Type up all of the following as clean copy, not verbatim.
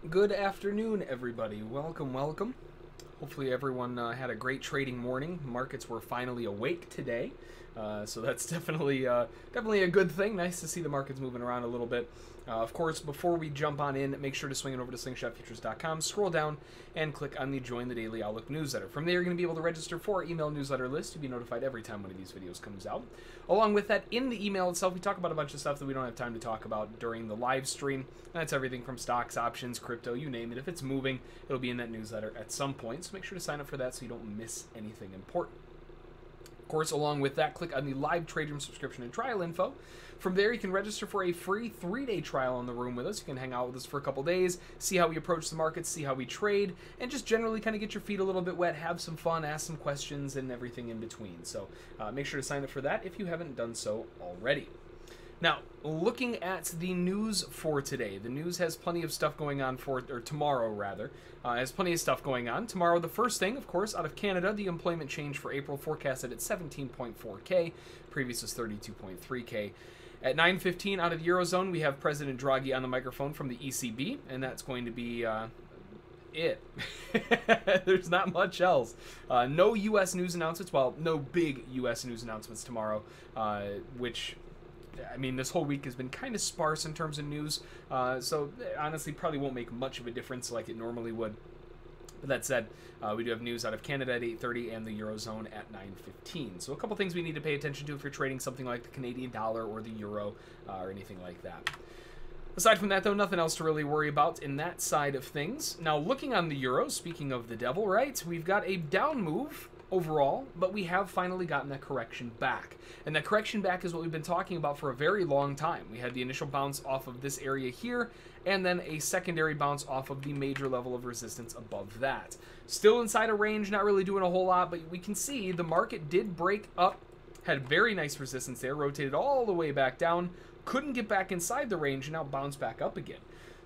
Good afternoon, everybody. Welcome, welcome. Hopefully everyone had a great trading morning. Markets were finally awake today, so that's definitely a good thing. Nice to see the markets moving around a little bit. Of course, before we jump on in, make sure to swing it over to slingshotfutures.com, scroll down, and click on the Join the Daily Outlook newsletter. From there, you're going to be able to register for our email newsletter list to be notified every time one of these videos comes out. Along with that, in the email itself, we talk about a bunch of stuff that we don't have time to talk about during the live stream. And that's everything from stocks, options, crypto, you name it. If it's moving, it'll be in that newsletter at some point. So make sure to sign up for that so you don't miss anything important. Of course, along with that, click on the live trade room subscription and trial info. From there, you can register for a free 3-day trial in the room with us. You can hang out with us for a couple days, see how we approach the markets, see how we trade, and just generally kind of get your feet a little bit wet, have some fun, ask some questions, and everything in between. So make sure to sign up for that if you haven't done so already. Now, looking at the news for today, the news has plenty of stuff going on or tomorrow rather, has plenty of stuff going on. Tomorrow, the first thing, of course, out of Canada, the employment change for April forecasted at 17.4K, previous was 32.3K. At 9:15 out of the Eurozone, we have President Draghi on the microphone from the ECB, and that's going to be it. There's not much else. No U.S. news announcements, well, no big U.S. news announcements tomorrow, which... I mean, this whole week has been kind of sparse in terms of news, so honestly probably won't make much of a difference like it normally would. But that said, we do have news out of Canada at 8:30 and the Eurozone at 9:15. So a couple things we need to pay attention to if you're trading something like the Canadian dollar or the euro or anything like that. Aside from that, though, nothing else to really worry about in that side of things. Now, looking on the euro, speaking of the devil, right, we've got a down move overall, but we have finally gotten that correction back. And that correction back is what we've been talking about for a very long time. We had the initial bounce off of this area here, and then a secondary bounce off of the major level of resistance above that. Still inside a range, not really doing a whole lot, but we can see the market did break up, had very nice resistance there, rotated all the way back down, couldn't get back inside the range, and now bounced back up again.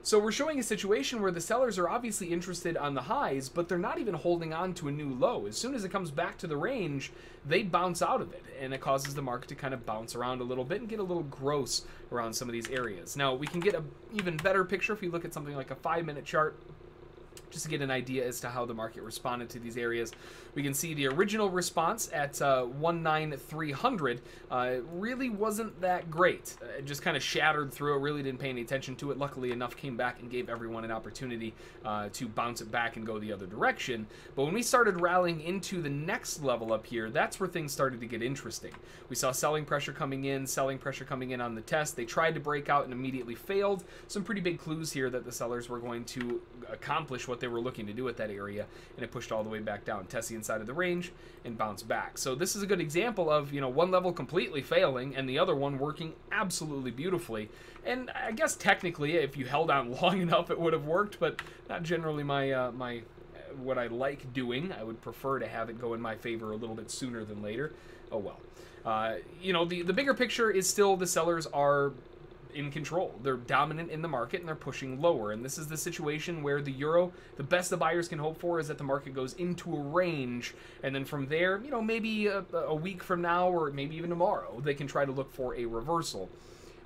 So we're showing a situation where the sellers are obviously interested on the highs, but they're not even holding on to a new low. As soon as it comes back to the range, they bounce out of it, and it causes the market to kind of bounce around a little bit and get a little gross around some of these areas. Now, we can get an even better picture if we look at something like a 5-minute chart, just to get an idea as to how the market responded to these areas. We can see the original response at 19300 really wasn't that great. It just kind of shattered through it, really didn't pay any attention to it. Luckily enough, came back and gave everyone an opportunity to bounce it back and go the other direction. But when we started rallying into the next level up here, that's where things started to get interesting. We saw selling pressure coming in on the test. They tried to break out and immediately failed. Some pretty big clues here that the sellers were going to accomplish what they were looking to do at that area, and it pushed all the way back down, test the inside of the range, and bounce back. So this is a good example of, you know, one level completely failing and the other one working absolutely beautifully. And I guess technically, if you held on long enough, it would have worked, but not generally my what I like doing. I would prefer to have it go in my favor a little bit sooner than later. Oh well. You know, the bigger picture is still the sellers are in control. They're dominant in the market and they're pushing lower. And this is the situation where the euro, the best the buyers can hope for is that the market goes into a range, and then from there, you know, maybe a week from now or maybe even tomorrow, they can try to look for a reversal.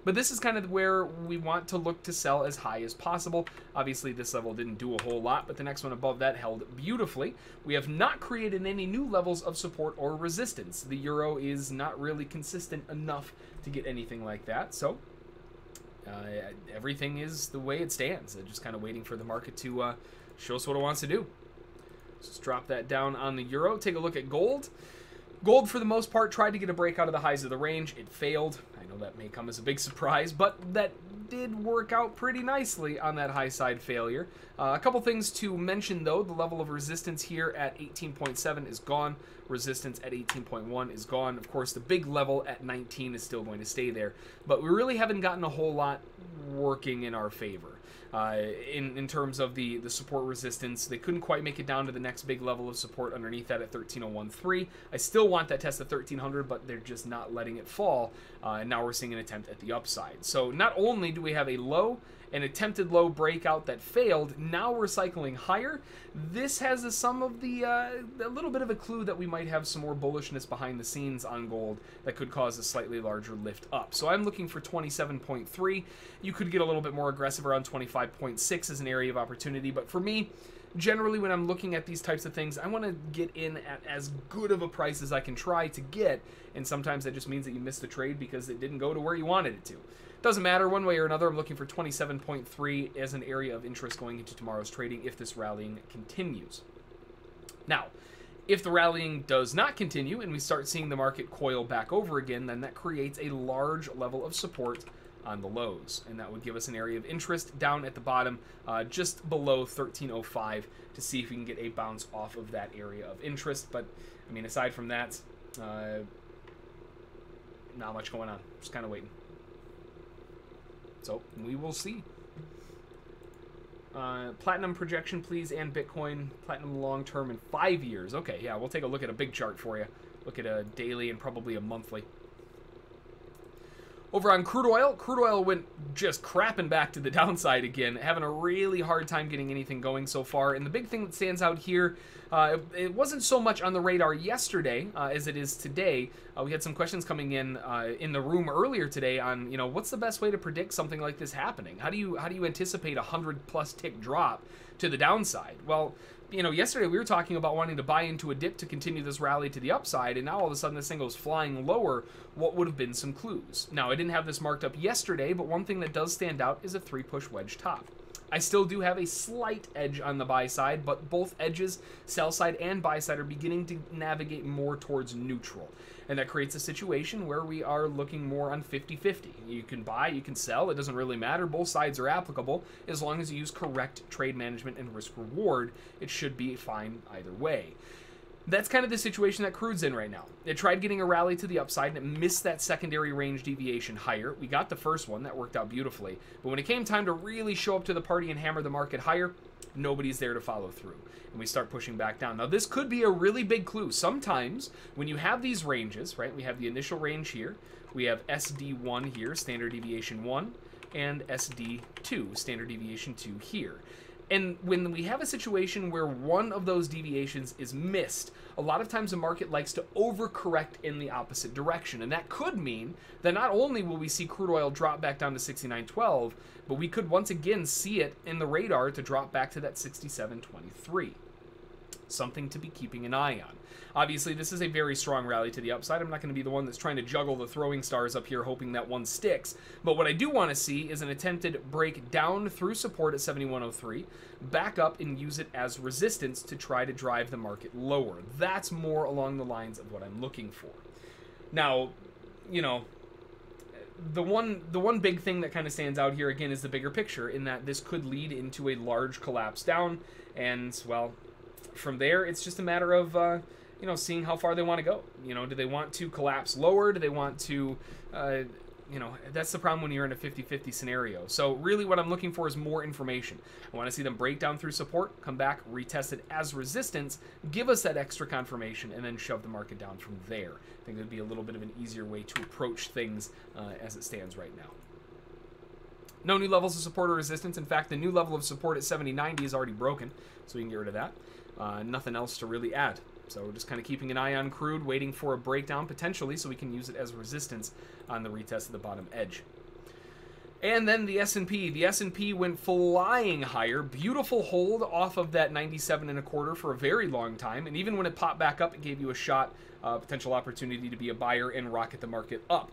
But this is kind of where we want to look to sell as high as possible. Obviously, this level didn't do a whole lot, but the next one above that held beautifully. We have not created any new levels of support or resistance. The euro is not really consistent enough to get anything like that, so everything is the way it stands. Just kind of waiting for the market to show us what it wants to do. Let's drop that down on the euro. Take a look at gold. Gold, for the most part, tried to get a break out of the highs of the range. It failed. I know that may come as a big surprise, but that did work out pretty nicely on that high side failure. A couple things to mention, though. The level of resistance here at 18.7 is gone. Resistance at 18.1 is gone. Of course, the big level at 19 is still going to stay there. But we really haven't gotten a whole lot working in our favor. In terms of the support resistance, they couldn't quite make it down to the next big level of support underneath that at 13.013. I still want that test at 1300, but they're just not letting it fall. And now we're seeing an attempt at the upside. So not only do we have a low, an attempted low breakout that failed, now we're cycling higher. This has some of the a little bit of a clue that we might have some more bullishness behind the scenes on gold that could cause a slightly larger lift up. So I'm looking for 27.3. You could get a little bit more aggressive around 25.6 as an area of opportunity, but for me, generally when I'm looking at these types of things, I want to get in at as good of a price as I can try to get, and sometimes that just means that you missed the trade because it didn't go to where you wanted it to. Doesn't matter one way or another. I'm looking for 27.3 as an area of interest going into tomorrow's trading if this rallying continues. Now, if the rallying does not continue and we start seeing the market coil back over again, then that creates a large level of support on the lows, and that would give us an area of interest down at the bottom, just below 1305, to see if we can get a bounce off of that area of interest. But I mean, aside from that, not much going on. Just kind of waiting. So we will see. Platinum projection, please, and Bitcoin. Platinum long-term in 5 years. Okay, yeah, we'll take a look at a big chart for you. Look at a daily and probably a monthly. Over on crude oil went just crapping back to the downside again, having a really hard time getting anything going so far. And the big thing that stands out here, it wasn't so much on the radar yesterday as it is today. We had some questions coming in the room earlier today on, you know, what's the best way to predict something like this happening? How do you anticipate a 100+ tick drop to the downside? Well, you know, yesterday we were talking about wanting to buy into a dip to continue this rally to the upside, and now all of a sudden this thing goes flying lower. What would have been some clues? Now, I didn't have this marked up yesterday, but one thing that does stand out is a 3-push wedge top. I still do have a slight edge on the buy side, but both edges, sell side and buy side, are beginning to navigate more towards neutral. And that creates a situation where we are looking more on 50-50. You can buy, you can sell, it doesn't really matter. Both sides are applicable. As long as you use correct trade management and risk reward, it should be fine either way. That's kind of the situation that crude's in right now. It tried getting a rally to the upside and it missed that secondary range deviation higher. We got the first one, that worked out beautifully. But when it came time to really show up to the party and hammer the market higher, nobody's there to follow through. And we start pushing back down. Now this could be a really big clue. Sometimes when you have these ranges, right, we have the initial range here, we have SD1 here, standard deviation 1, and SD2, standard deviation 2 here. And when we have a situation where one of those deviations is missed, a lot of times the market likes to overcorrect in the opposite direction. And that could mean that not only will we see crude oil drop back down to 69.12, but we could once again see it in the radar to drop back to that 67.23. Something to be keeping an eye on. Obviously, this is a very strong rally to the upside. I'm not going to be the one that's trying to juggle the throwing stars up here hoping that one sticks. But what I do want to see is an attempted break down through support at 71.03, back up and use it as resistance to try to drive the market lower. That's more along the lines of what I'm looking for. Now, you know, the one big thing that kind of stands out here again is the bigger picture, in that this could lead into a large collapse down, and well, from there it's just a matter of you know, seeing how far they want to go. You know, do they want to collapse lower? Do they want to you know, that's the problem when you're in a 50-50 scenario. So really what I'm looking for is more information. I want to see them break down through support, come back, retest it as resistance, give us that extra confirmation, and then shove the market down from there. I think it would be a little bit of an easier way to approach things as it stands right now. No new levels of support or resistance. In fact, the new level of support at 70.90 is already broken, so we can get rid of that. Nothing else to really add. So we're just kind of keeping an eye on crude, waiting for a breakdown potentially so we can use it as resistance on the retest of the bottom edge. And then the S&P. The S&P went flying higher. Beautiful hold off of that 97.25 for a very long time. And even when it popped back up, it gave you a shot, potential opportunity to be a buyer and rocket the market up.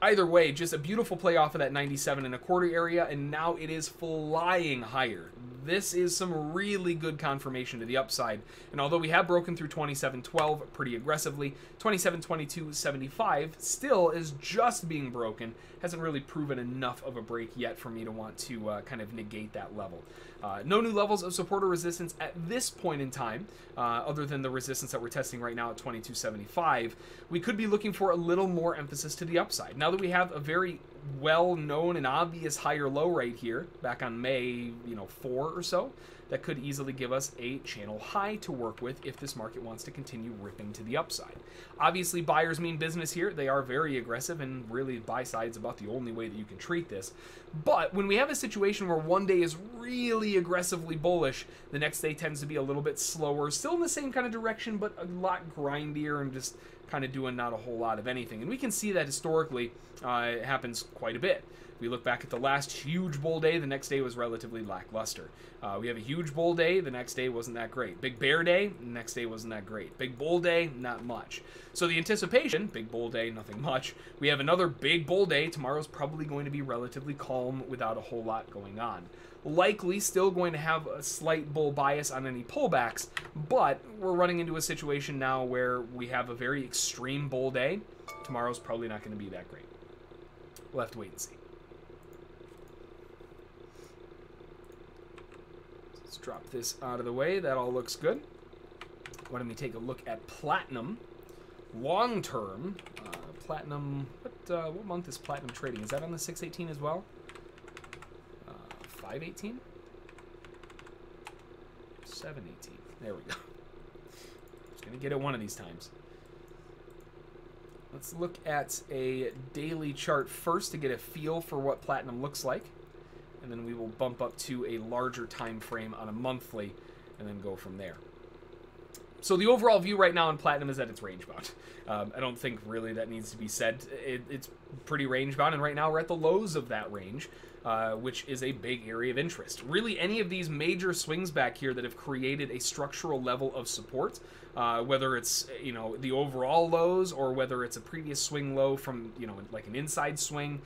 Either way, just a beautiful play off of that 97.25 area, and now it is flying higher. This is some really good confirmation to the upside. And although we have broken through 27.12 pretty aggressively, 27.22.75 still is just being broken. Hasn't really proven enough of a break yet for me to want to kind of negate that level. No new levels of support or resistance at this point in time, other than the resistance that we're testing right now at 22.75. We could be looking for a little more emphasis to the upside. Now that we have a very well-known and obvious higher low right here, back on May 4 or so, that could easily give us a channel high to work with if this market wants to continue ripping to the upside. Obviously, buyers mean business here. They are very aggressive, and really buy side is about the only way that you can treat this. But when we have a situation where one day is really aggressively bullish, the next day tends to be a little bit slower, still in the same kind of direction, but a lot grindier and just kind of doing not a whole lot of anything. And we can see that historically it happens quite a bit. We look back at the last huge bull day, the next day was relatively lackluster. We have a huge bull day, the next day wasn't that great. Big bear day, the next day wasn't that great. Big bull day, not much. So the anticipation, big bull day, nothing much. We have another big bull day, tomorrow's probably going to be relatively calm without a whole lot going on. Likely still going to have a slight bull bias on any pullbacks, but we're running into a situation now where we have a very extreme bull day. Tomorrow's probably not going to be that great. We'll have to wait and see. Let's drop this out of the way. That all looks good. Why don't we take a look at platinum? Long term, platinum. What month is platinum trading? Is that on the 618 as well? 518? 718. There we go. Just gonna get it one of these times. Let's look at a daily chart first to get a feel for what platinum looks like, and then we will bump up to a larger time frame on a monthly and then go from there. So the overall view right now on platinum is that it's range bound. I don't think really that needs to be said. It's pretty range bound, and right now we're at the lows of that range, which is a big area of interest. Really, any of these major swings back here that have created a structural level of support, whether it's the overall lows or whether it's a previous swing low from like an inside swing,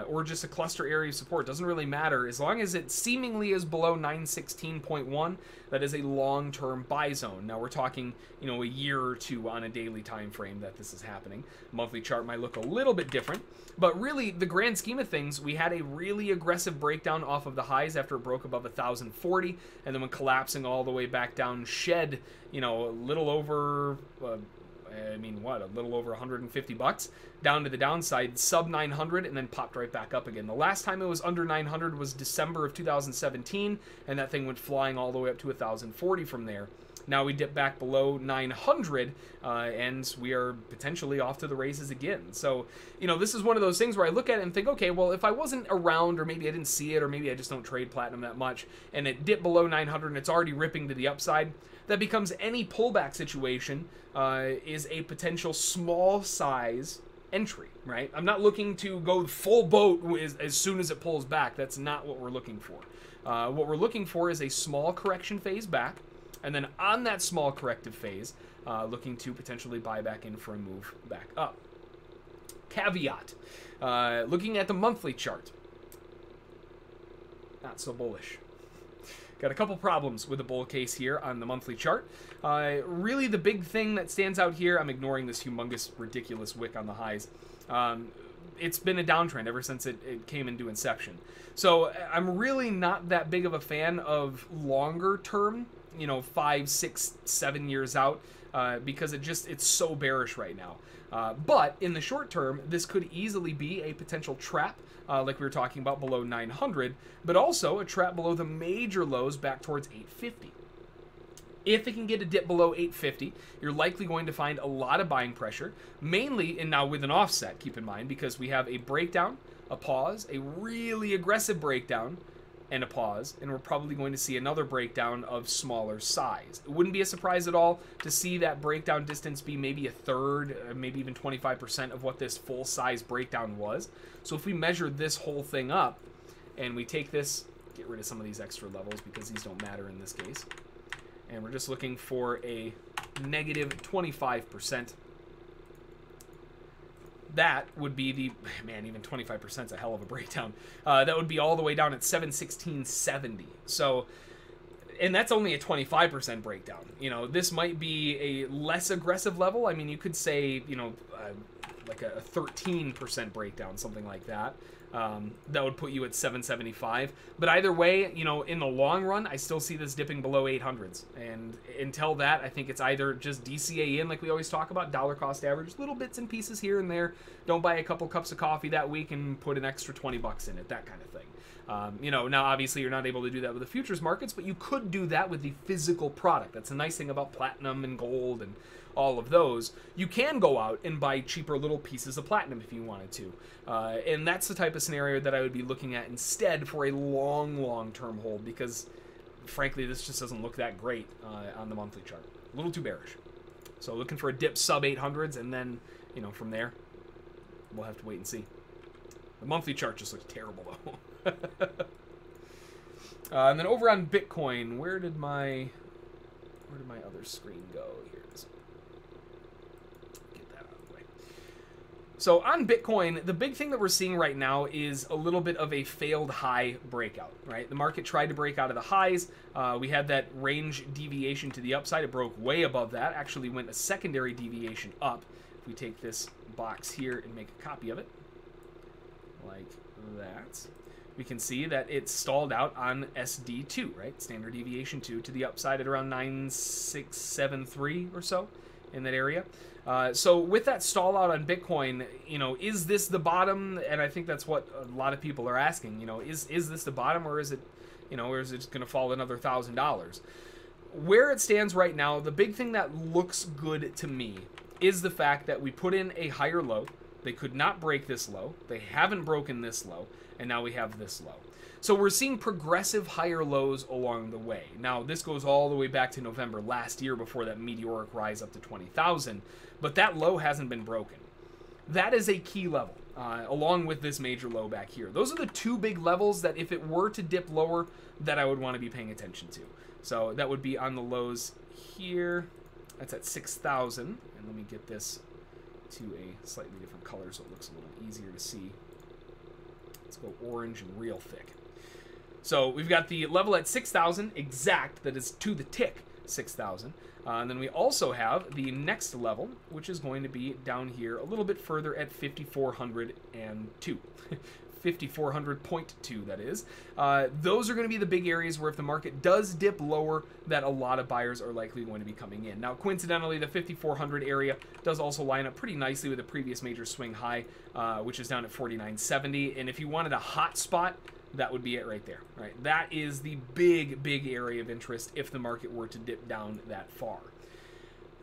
or just a cluster area of support, doesn't really matter. As long as it seemingly is below 916.1, that is a long-term buy zone. Now we're talking, a year or two on a daily time frame that this is happening. Monthly chart might look a little bit different, but really, the grand scheme of things, we had a really aggressive breakdown off of the highs after it broke above 1,040, and then when collapsing all the way back down, shed, a little little over, I mean, what, a little over 150 bucks down to the downside, sub 900, and then popped right back up again. The last time it was under 900 was December of 2017, and that thing went flying all the way up to 1,040 from there. Now we dip back below 900, and we are potentially off to the races again. So, you know, this is one of those things where I look at it and think, okay, well, if I wasn't around, or maybe I didn't see it, or maybe I just don't trade platinum that much, and it dipped below 900 and it's already ripping to the upside, that becomes any pullback situation is a potential small size entry, right? I'm not looking to go full boat as soon as it pulls back. That's not what we're looking for. What we're looking for is a small correction phase back, and then on that small corrective phase, looking to potentially buy back in for a move back up. Caveat, looking at the monthly chart, not so bullish. Got a couple problems with the bull case here on the monthly chart. Really the big thing that stands out here, I'm ignoring this humongous, ridiculous wick on the highs. It's been a downtrend ever since it came into inception. So I'm really not that big of a fan of longer term, you know, 5, 6, 7 years out, because it's so bearish right now. But in the short term, this could easily be a potential trap, like we were talking about, below 900, but also a trap below the major lows back towards 850. If it can get a dip below 850, you're likely going to find a lot of buying pressure, mainly, and now with an offset, keep in mind, because we have a breakdown, a pause, a really aggressive breakdown, and a pause, and we're probably going to see another breakdown of smaller size. It wouldn't be a surprise at all to see that breakdown distance be maybe a third, maybe even 25% of what this full size breakdown was. So if we measure this whole thing up, and we take this, get rid of some of these extra levels because these don't matter in this case, and we're just looking for a negative 25%. That would be the, man, even 25% is a hell of a breakdown. That would be all the way down at 716.70. So, and that's only a 25% breakdown. You know, this might be a less aggressive level. I mean, you could say, you know, like a 13% breakdown, something like that. That would put you at 775. But either way, you know, in the long run, I still see this dipping below 800s. And until that, I think it's either just DCA in, like we always talk about, dollar cost average, little bits and pieces here and there. Don't buy a couple cups of coffee that week and put an extra 20 bucks in it, that kind of thing. You know, now obviously you're not able to do that with the futures markets, but you could do that with the physical product. That's a nice thing about platinum and gold and all of those. You can go out and buy cheaper little pieces of platinum if you wanted to. And that's the type of scenario that I would be looking at instead for a long-term hold, because frankly, this just doesn't look that great on the monthly chart. A little too bearish. So looking for a dip sub 800s, and then, you know, from there, we'll have to wait and see. The monthly chart just looks terrible, though. And then over on Bitcoin, where did my other screen go? Here it is. Get that out of the way. So on Bitcoin, the big thing that we're seeing right now is a little bit of a failed high breakout, right? The market tried to break out of the highs. We had that range deviation to the upside. It broke way above that. Actually went a secondary deviation up. If we take this box here and make a copy of it, like that, we can see that it stalled out on SD2, right? Standard deviation 2 to the upside at around 9673 or so in that area. So with that stall out on Bitcoin, you know, is this the bottom? And I think that's what a lot of people are asking, you know, is this the bottom, or is it, you know, or is it just going to fall another $1,000? Where it stands right now, the big thing that looks good to me is the fact that we put in a higher low. They could not break this low. They haven't broken this low. And now we have this low. So we're seeing progressive higher lows along the way. Now, this goes all the way back to November last year before that meteoric rise up to 20,000. But that low hasn't been broken. That is a key level, along with this major low back here. Those are the two big levels that if it were to dip lower, that I would want to be paying attention to. So that would be on the lows here. That's at 6,000. And let me get this to a slightly different color so it looks a little easier to see. Let's go orange and real thick. So we've got the level at 6,000 exact, that is to the tick 6,000. And then we also have the next level, which is going to be down here a little bit further at 5,402. 5400.2, that is. Those are going to be the big areas where if the market does dip lower, that a lot of buyers are likely going to be coming in. Now, coincidentally, the 5400 area does also line up pretty nicely with the previous major swing high, which is down at 49.70. And if you wanted a hot spot, that would be it right there. Right? That is the big area of interest if the market were to dip down that far.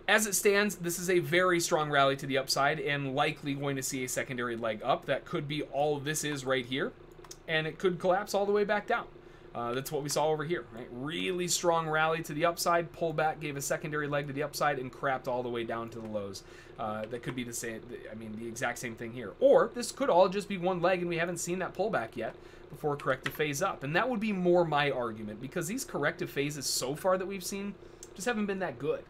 As it stands, this is a very strong rally to the upside and likely going to see a secondary leg up. That could be all this is right here, and it could collapse all the way back down. That's what we saw over here, right? Really strong rally to the upside, pullback, gave a secondary leg to the upside, and crapped all the way down to the lows. That could be the same, I mean, the exact same thing here. Or this could all just be one leg and we haven't seen that pullback yet before a corrective phase up. And that would be more my argument, because these corrective phases so far that we've seen just haven't been that good.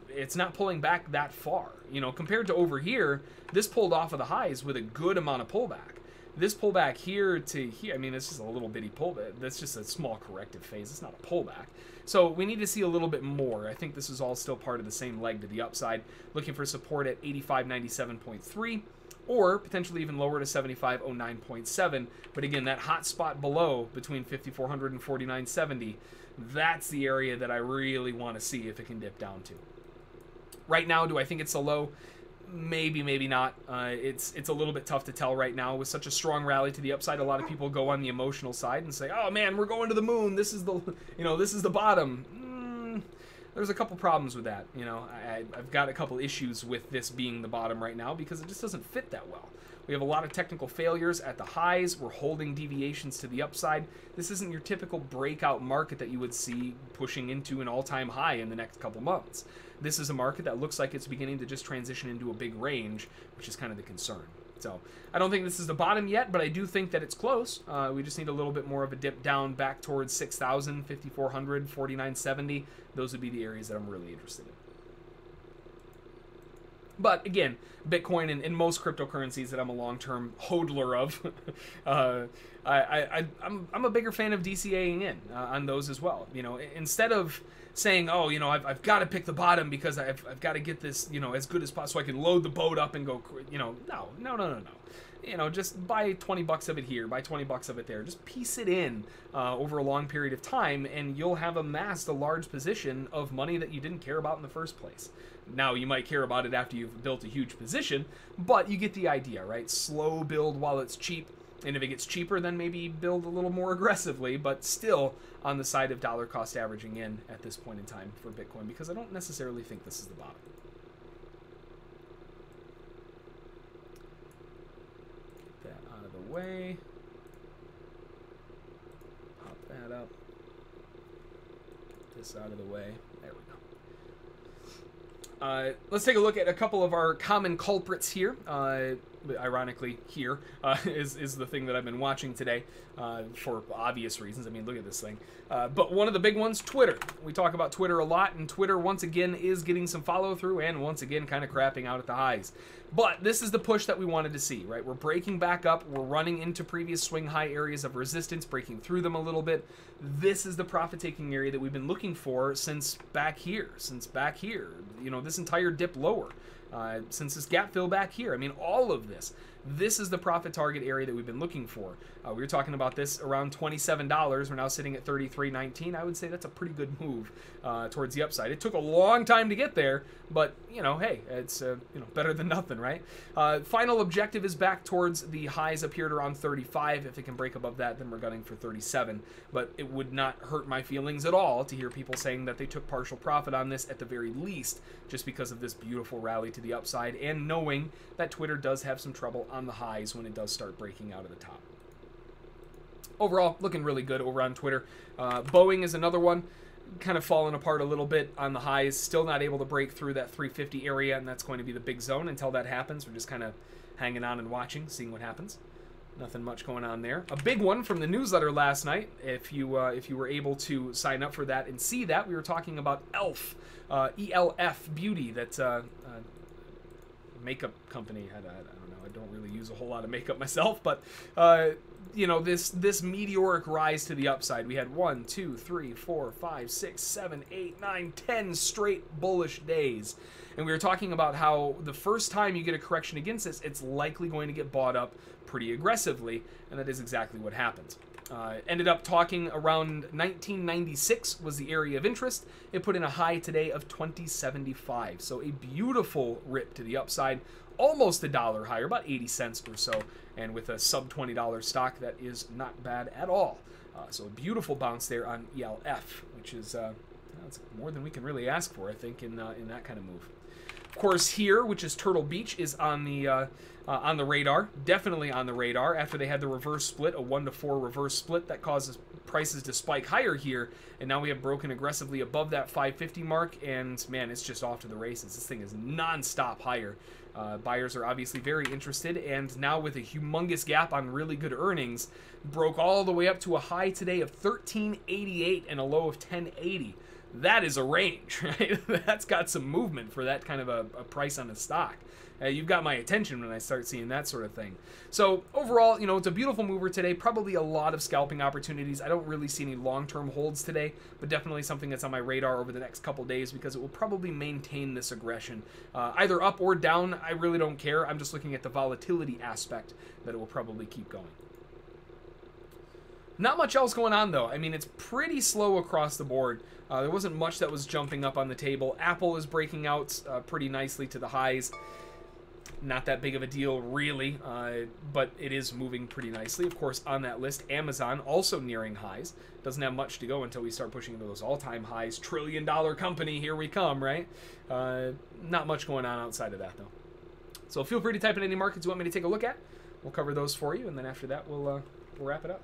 It's not pulling back that far. You know, compared to over here, this pulled off of the highs with a good amount of pullback. This pullback here to here, I mean, it's just a little bitty pullback. That's just a small corrective phase. It's not a pullback. So we need to see a little bit more. I think this is all still part of the same leg to the upside. Looking for support at 85.97.3 or potentially even lower to 75.09.7. But again, that hot spot below between 5,400 and 49.70, that's the area that I really want to see if it can dip down to. Right now, do I think it's a low? Maybe, maybe not. It's a little bit tough to tell right now. With such a strong rally to the upside, a lot of people go on the emotional side and say, "Oh man, we're going to the moon. This is the, this is the bottom." There's a couple problems with that. I've got a couple issues with this being the bottom right now because it just doesn't fit that well. We have a lot of technical failures at the highs. We're holding deviations to the upside. This isn't your typical breakout market that you would see pushing into an all-time high in the next couple months. This is a market that looks like it's beginning to just transition into a big range, which is kind of the concern. So I don't think this is the bottom yet, but I do think that it's close. We just need a little bit more of a dip down back towards 6,000, 5,400, 49.70. Those would be the areas that I'm really interested in. But again, Bitcoin and most cryptocurrencies that I'm a long-term hodler of, I'm a bigger fan of DCAing in on those as well. Instead of saying, oh, I've got to pick the bottom because I've got to get this, as good as possible so I can load the boat up and go, no. Just buy 20 bucks of it here, buy 20 bucks of it there. Just piece it in over a long period of time, and you'll have amassed a large position of money that you didn't care about in the first place. Now, you might care about it after you've built a huge position, but you get the idea, right? Slow build while it's cheap, and if it gets cheaper, then maybe build a little more aggressively, but still on the side of dollar cost averaging in at this point in time for Bitcoin, because I don't necessarily think this is the bottom. Get that out of the way. Pop that up. Get this out of the way. There we go. Let's take a look at a couple of our common culprits here. Ironically, here is the thing that I've been watching today for obvious reasons. I mean, look at this thing. But one of the big ones, Twitter. We talk about Twitter a lot, and Twitter, once again, is getting some follow-through and, once again, kind of crapping out at the highs. But this is the push that we wanted to see, right? We're breaking back up. We're running into previous swing high areas of resistance, breaking through them a little bit. This is the profit-taking area that we've been looking for since back here. This entire dip lower. Since this gap fill back here. I mean, all of this. This is the profit target area that we've been looking for. We were talking about this around $27. We're now sitting at $33.19. I would say that's a pretty good move towards the upside. It took a long time to get there, but, hey, it's, better than nothing, right? Final objective is back towards the highs up here at around 35. If it can break above that, then we're gunning for 37. But it would not hurt my feelings at all to hear people saying that they took partial profit on this at the very least, just because of this beautiful rally to the upside, and knowing that Twitter does have some trouble on the highs when it does start breaking out of the top. Overall, looking really good over on Twitter. Boeing is another one, kind of falling apart a little bit on the highs, still not able to break through that 350 area, and that's going to be the big zone. Until that happens, we're just kind of hanging on and watching, seeing what happens. Nothing much going on there. A big one from the newsletter last night, if you were able to sign up for that and see that, we were talking about ELF, ELF Beauty, that's makeup company. I don't know, I don't really use a whole lot of makeup myself, but you know, this meteoric rise to the upside. We had 1, 2, 3, 4, 5, 6, 7, 8, 9, 10 straight bullish days. And we were talking about how the first time you get a correction against this, it's likely going to get bought up pretty aggressively, and that is exactly what happens. Ended up talking around 1996 was the area of interest. It put in a high today of 2075. So a beautiful rip to the upside, almost $1 higher, about 80 cents or so. And with a sub $20 stock, that is not bad at all. So a beautiful bounce there on ELF, which is that's more than we can really ask for, I think, in that kind of move. Of course, here, which is Turtle Beach, is on the radar, definitely on the radar. After they had the reverse split, a 1-to-4 reverse split that causes prices to spike higher here, and now we have broken aggressively above that 550 mark, and man, it's just off to the races. This thing is non-stop higher. Buyers are obviously very interested, and now with a humongous gap on really good earnings, broke all the way up to a high today of 1388 and a low of 1080. That is a range, right? That's got some movement for that kind of a price on a stock. You've got my attention when I start seeing that sort of thing. So overall, you know, it's a beautiful mover today. Probably a lot of scalping opportunities. I don't really see any long-term holds today, but definitely something that's on my radar over the next couple days because it will probably maintain this aggression. Either up or down, I really don't care. I'm just looking at the volatility aspect that it will probably keep going. Not much else going on, though. I mean, it's pretty slow across the board. There wasn't much that was jumping up on the table. Apple is breaking out pretty nicely to the highs. Not that big of a deal, really, but it is moving pretty nicely. Of course, on that list, Amazon also nearing highs. Doesn't have much to go until we start pushing into those all-time highs. $1 trillion company, here we come, right? Not much going on outside of that, though. So feel free to type in any markets you want me to take a look at. We'll cover those for you, and then after that, we'll wrap it up.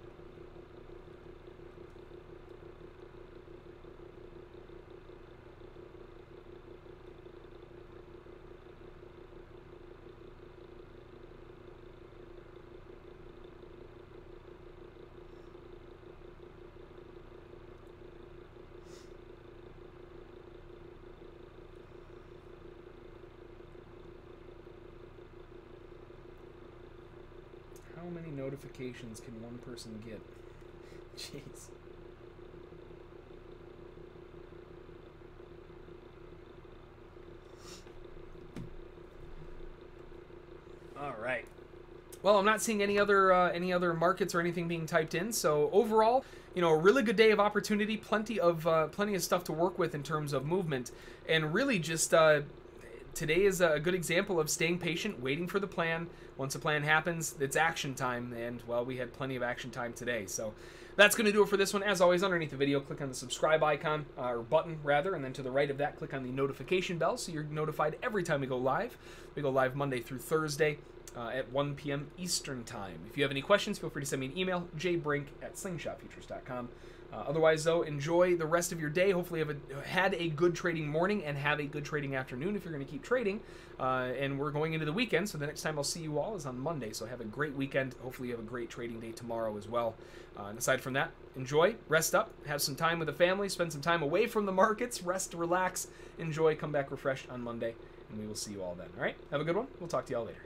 How many notifications can one person get? Jeez. All right. Well, I'm not seeing any other markets or anything being typed in. So overall, you know, a really good day of opportunity, plenty of stuff to work with in terms of movement, and really just today is a good example of staying patient, waiting for the plan. Once a plan happens, it's action time, and, well, we had plenty of action time today. So that's going to do it for this one. As always, underneath the video, click on the subscribe icon, or button, rather, and then to the right of that, click on the notification bell so you're notified every time we go live. We go live Monday through Thursday at 1 p.m. Eastern Time. If you have any questions, feel free to send me an email, jbrink@slingshotfutures.com. Otherwise, though, enjoy the rest of your day. Hopefully you have had a good trading morning and have a good trading afternoon if you're going to keep trading. And we're going into the weekend, so the next time I'll see you all is on Monday. So have a great weekend. Hopefully you have a great trading day tomorrow as well. And aside from that, enjoy, rest up, have some time with the family, spend some time away from the markets, rest, relax, enjoy, come back refreshed on Monday, and we will see you all then. All right? Have a good one. We'll talk to you all later.